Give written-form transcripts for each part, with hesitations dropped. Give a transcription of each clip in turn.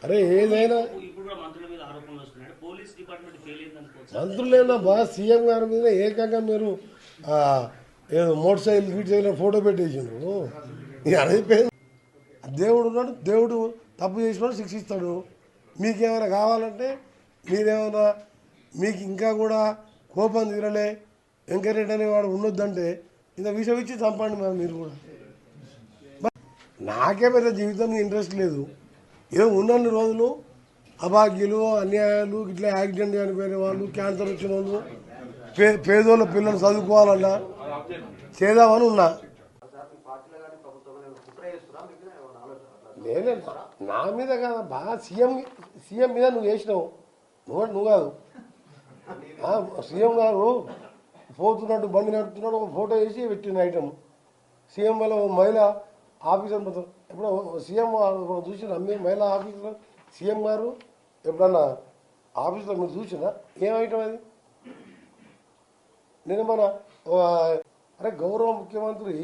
అరే ఏదైనా మంత్రులైనా బాగా సీఎం గారి మీద ఏకంగా మీరు ఏదో మోటార్ సైకిల్ గీట్ సైకిల్ ఫోటో పెట్టేసిండ్రు. అదైపోయింది. దేవుడు ఉన్నాడు, దేవుడు తప్పు చేసినాడు శిక్షిస్తాడు. మీకేమైనా కావాలంటే మీరేమైనా మీకు ఇంకా కూడా కోపం తీరలే వెంకరెడ్డి అనేవాడు ఉండొద్దంటే ఇంత విషయం ఇచ్చి చంపండి మేము. మీరు కూడా నాకే పెద్ద జీవితం ఇంట్రెస్ట్ లేదు. ఏదో ఉన్నన్ని రోజులు అభాగ్యులు అన్యాయాలు ఇట్లా యాక్సిడెంట్ చనిపోయిన వాళ్ళు క్యాన్సర్ వచ్చిన వాళ్ళు పేదోళ్ళ పిల్లలు చదువుకోవాలన్నా చేద్దామని ఉన్నా. నేనే నా మీద కాదు బాగా సీఎం మీద నువ్వు వేసినావు. నువ్వు కాదు సీఎం గారు పోతున్నట్టు బండి నడుపుతున్నాడు ఒక ఫోటో వేసి పెట్టిన ఐటమ్. సీఎం వల్ల మహిళ ఆఫీసర్ మొత్తం ఎప్పుడో సీఎం చూసిన మీరు మహిళా ఆఫీసర్ సీఎం గారు ఎప్పుడన్నా ఆఫీస్లో మీరు చూసినా ఏం ఐటమ్ అది? నేను మన అరే గౌరవ ముఖ్యమంత్రి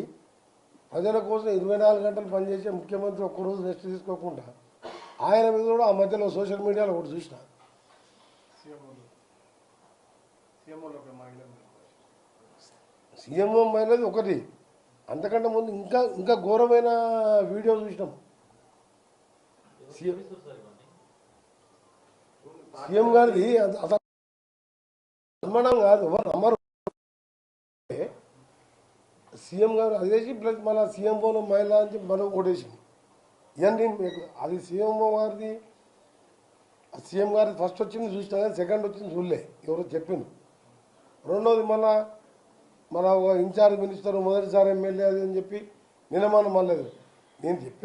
ప్రజల కోసం 24 గంటలు పనిచేసే ముఖ్యమంత్రి ఒక్కరోజు రెస్ట్ తీసుకోకుండా ఆయన మీద కూడా ఆ మధ్యలో సోషల్ మీడియాలో ఒకటి చూసిన సీఎం మహిళది ఒకటి. అంతకంటే ముందు ఇంకా ఘోరమైన వీడియో చూసినాం. సీఎం గారిది అసలు నమ్మడం కాదు, నమ్మరు. సీఎం గారు అదేసి ప్లస్ మళ్ళీ సీఎం ఫోన్ మహిళ అని చెప్పి మనం ఓటేసింది. ఇవన్నీ అది సీఎం గారిది. సీఎం గారి ఫస్ట్ వచ్చింది చూసినా కానీ సెకండ్ వచ్చింది చూడలే, ఎవరో చెప్పింది. రెండోది మళ్ళా మన ఇన్ఛార్జ్ మినిస్టర్ మొదటిసారి ఎమ్మెల్యే అది అని చెప్పి నిన్న మనం మళ్ళీ నేను చెప్పేది